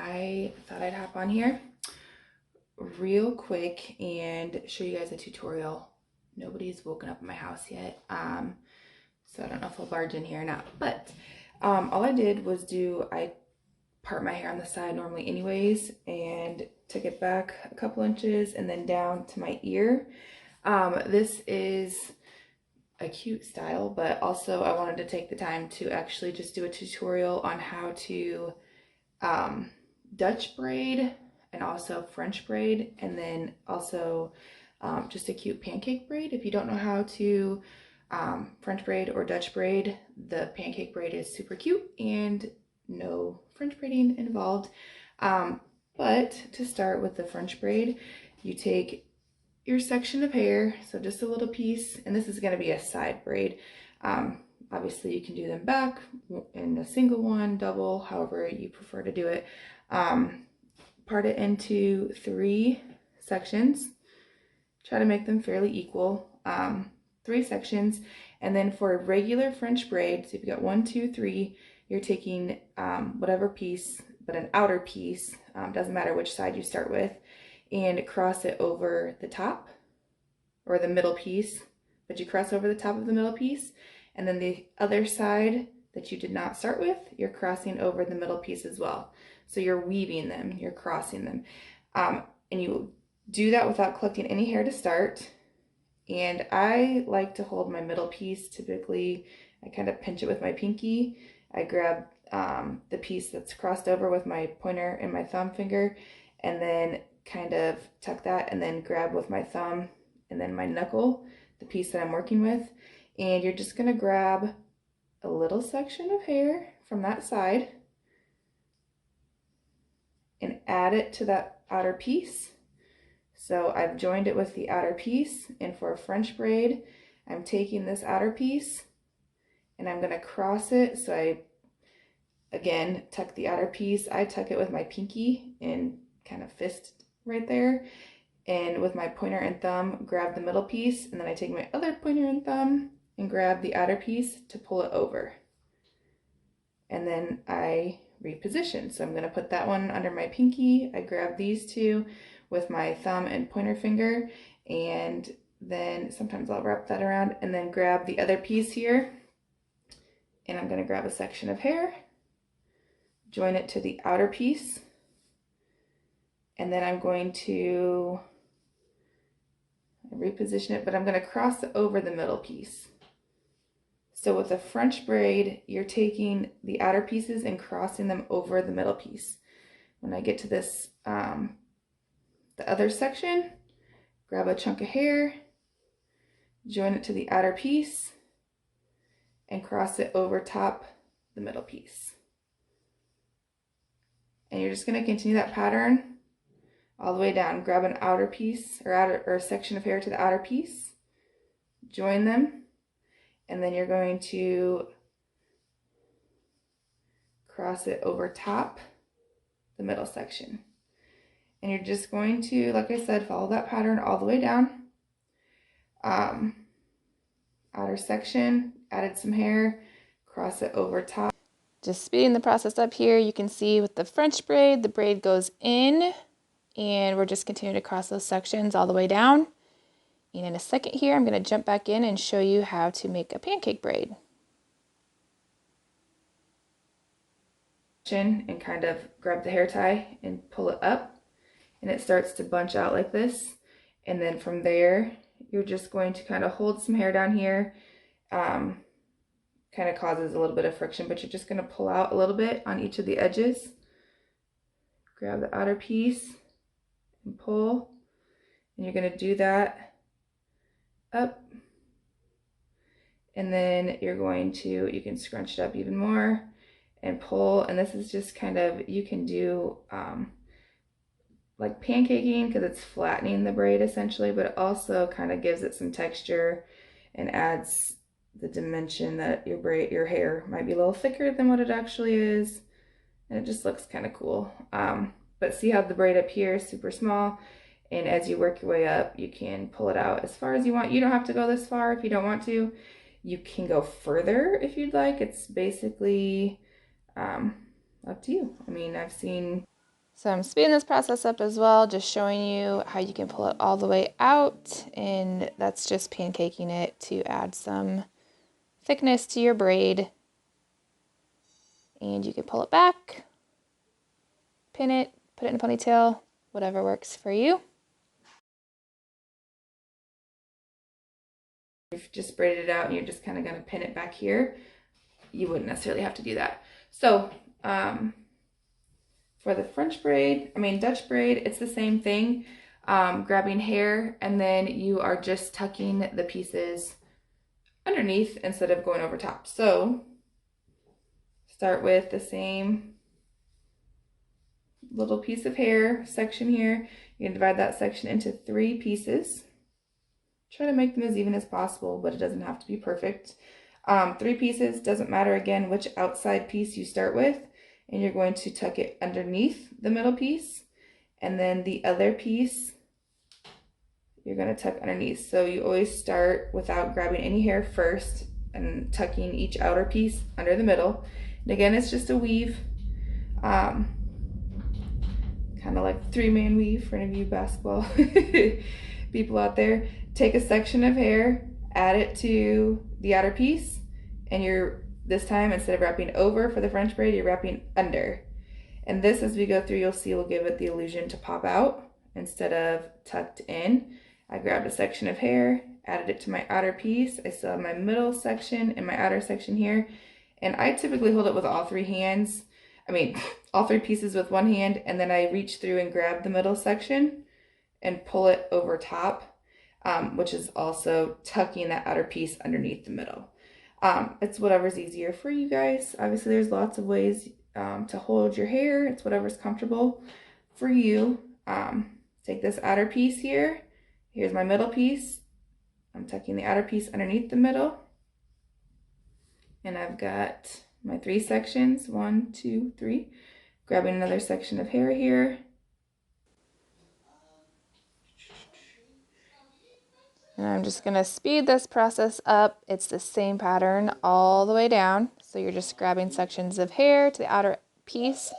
I thought I'd hop on here real quick and show you guys a tutorial. Nobody's woken up in my house yet, so I don't know if I'll barge in here or not, but all I did was I part my hair on the side normally anyways and took it back a couple inches and then down to my ear. This is a cute style, but also I wanted to take the time to actually just do a tutorial on how to Dutch braid and also French braid, and then also just a cute pancake braid. If you don't know how to French braid or Dutch braid, the pancake braid is super cute and no French braiding involved. But to start with the French braid, you take your section of hair, so just a little piece, and this is going to be a side braid. Obviously you can do them back in a single one, double, however you prefer to do it. Part it into 3 sections. Try to make them fairly equal. 3 sections, and then for a regular French braid, so if you got 1, 2, 3, you're taking whatever piece, but an outer piece, doesn't matter which side you start with, and cross it over the top or the middle piece, but you cross over the top of the middle piece, and then the other side that you did not start with, you're crossing over the middle piece as well. So you're weaving them, you're crossing them. And you do that without collecting any hair to start. And I like to hold my middle piece. Typically, I kind of pinch it with my pinky. I grab the piece that's crossed over with my pointer and my thumb finger, and then kind of tuck that, and then grab with my thumb and then my knuckle the piece that I'm working with. And you're just gonna grab a little section of hair from that side and add it to that outer piece. So I've joined it with the outer piece, and for a French braid, I'm taking this outer piece and I'm gonna cross it. So I, again, tuck the outer piece. I tuck it with my pinky and kind of fist right there. And with my pointer and thumb, grab the middle piece, and then I take my other pointer and thumb and grab the outer piece to pull it over. And then I reposition. So I'm gonna put that one under my pinky. I grab these two with my thumb and pointer finger, and then sometimes I'll wrap that around and then grab the other piece here, and I'm going to grab a section of hair, join it to the outer piece, and then I'm going to reposition it, but I'm going to cross it over the middle piece. So with a French braid, you're taking the outer pieces and crossing them over the middle piece. When I get to this the other section, grab a chunk of hair, join it to the outer piece, and cross it over top the middle piece. And you're just going to continue that pattern all the way down. Grab an outer piece or a section of hair to the outer piece, join them, and then you're going to cross it over top the middle section. And you're just going to, like I said, follow that pattern all the way down. Outer section, added some hair, cross it over top. Just speeding the process up here, you can see with the French braid, the braid goes in, and we're just continuing to cross those sections all the way down. And in a second here, I'm going to jump back in and show you how to make a pancake braid. And kind of grab the hair tie and pull it up, and it starts to bunch out like this. And then from there, you're just going to kind of hold some hair down here. Kind of causes a little bit of friction, but you're just going to pull out a little bit on each of the edges. Grab the outer piece and pull, and you're going to do that up. And then you're going to, you can scrunch it up even more and pull. And this is just kind of, you can do like pancaking because it's flattening the braid essentially, but it also kind of gives it some texture and adds the dimension that your hair might be a little thicker than what it actually is, and it just looks kind of cool. But see how the braid up here is super small, and as you work your way up, you can pull it out as far as you want. You don't have to go this far if you don't want to. You can go further if you'd like. It's basically up to you. I mean, I've seen So I'm speeding this process up as well, just showing you how you can pull it all the way out, and that's just pancaking it to add some thickness to your braid. And you can pull it back, pin it, put it in a ponytail, whatever works for you. If you just braided it out and you're just kind of going to pin it back here, you wouldn't necessarily have to do that. So for the Dutch braid, it's the same thing. Grabbing hair, and then you are just tucking the pieces underneath instead of going over top. So start with the same little piece of hair section here. You can divide that section into 3 pieces. Try to make them as even as possible, but it doesn't have to be perfect. 3 pieces, doesn't matter again which outside piece you start with, and you're going to tuck it underneath the middle piece, and then the other piece you're going to tuck underneath. So you always start without grabbing any hair first and tucking each outer piece under the middle. And again, it's just a weave, kind of like 3-man weave for any of you basketball people out there. Take a section of hair, add it to the outer piece, and you're, this time, instead of wrapping over for the French braid, you're wrapping under. And this, as we go through, you'll see will give it the illusion to pop out instead of tucked in. I grabbed a section of hair, added it to my outer piece. I still have my middle section and my outer section here. And I typically hold it with all 3 hands. All 3 pieces with one hand, and then I reach through and grab the middle section and pull it over top, which is also tucking that outer piece underneath the middle. It's whatever's easier for you guys. Obviously, there's lots of ways to hold your hair. It's whatever's comfortable for you. Take this outer piece here. Here's my middle piece. I'm tucking the outer piece underneath the middle. And I've got my 3 sections, 1, 2, 3. Grabbing another section of hair here. And I'm just gonna speed this process up. It's the same pattern all the way down. So you're just grabbing sections of hair to the outer piece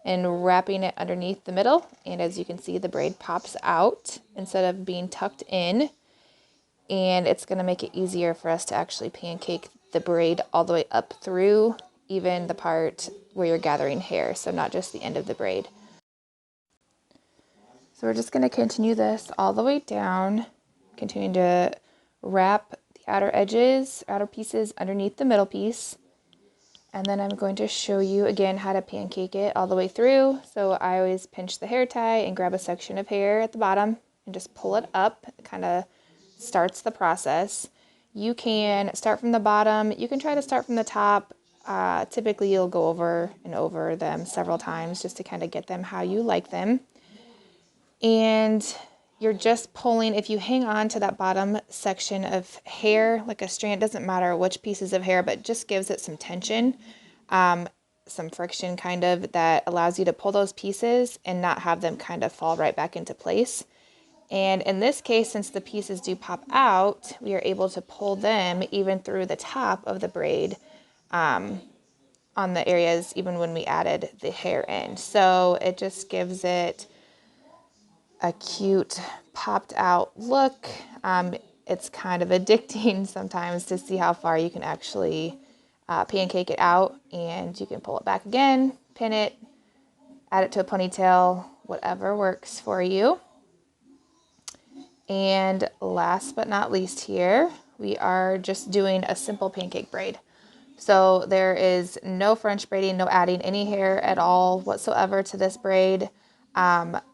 and wrapping it underneath the middle. And as you can see, the braid pops out instead of being tucked in. And it's gonna make it easier for us to actually pancake the braid all the way up through even the part where you're gathering hair. So not just the end of the braid. So we're just gonna continue this all the way down, continuing to wrap the outer edges, outer pieces underneath the middle piece. And then I'm going to show you again how to pancake it all the way through. So I always pinch the hair tie and grab a section of hair at the bottom and just pull it up. It kind of starts the process. You can start from the bottom. You can try to start from the top. Typically you'll go over and over them several times just to kind of get them how you like them. And you're just pulling, if you hang on to that bottom section of hair, like a strand, doesn't matter which pieces of hair, but just gives it some tension, some friction kind of, that allows you to pull those pieces and not have them kind of fall right back into place. And in this case, since the pieces do pop out, we are able to pull them even through the top of the braid, on the areas, even when we added the hair in. So it just gives it a cute popped out look. It's kind of addicting sometimes to see how far you can actually pancake it out, and you can pull it back again, pin it, add it to a ponytail, whatever works for you. And last but not least here, we are just doing a simple pancake braid. So there is no French braiding, no adding any hair at all whatsoever to this braid.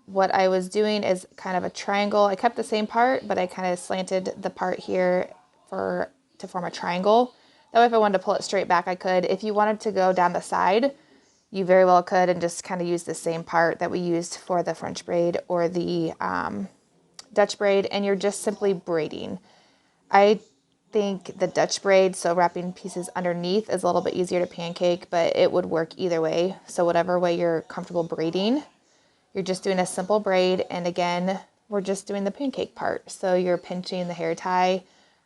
What I was doing is kind of a triangle. I kept the same part, but I kind of slanted the part here to form a triangle. That way if I wanted to pull it straight back, I could. If you wanted to go down the side, you very well could, and just kind of use the same part that we used for the French braid or the Dutch braid, and you're just simply braiding. I think the Dutch braid, so wrapping pieces underneath, is a little bit easier to pancake, but it would work either way. So whatever way you're comfortable braiding, you're just doing a simple braid. And again, we're just doing the pancake part. So you're pinching the hair tie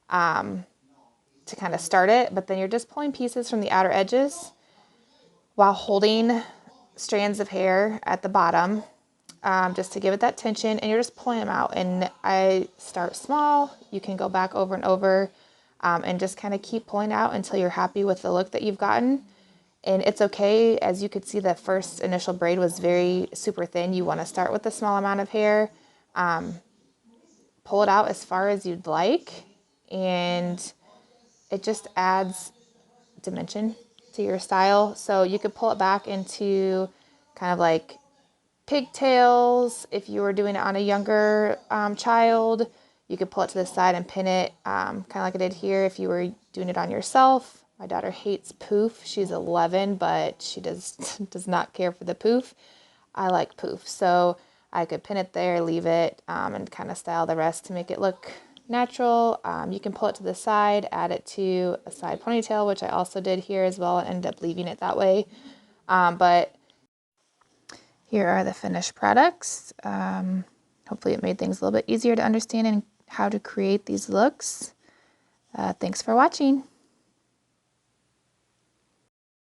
to kind of start it, but then you're just pulling pieces from the outer edges while holding strands of hair at the bottom, just to give it that tension, and you're just pulling them out. And I start small. You can go back over and over, and just kind of keep pulling out until you're happy with the look that you've gotten. And it's okay, as you could see, the first initial braid was very super thin. You want to start with a small amount of hair, pull it out as far as you'd like, and it just adds dimension to your style. So you could pull it back into kind of like pigtails. If you were doing it on a younger child, you could pull it to the side and pin it, kind of like I did here if you were doing it on yourself. My daughter hates poof. She's 11, but she does not care for the poof. I like poof. So I could pin it there, leave it, and kind of style the rest to make it look natural. You can pull it to the side, add it to a side ponytail, which I also did here as well, and ended up leaving it that way. But here are the finished products. Hopefully it made things a little bit easier to understand and how to create these looks. Thanks for watching.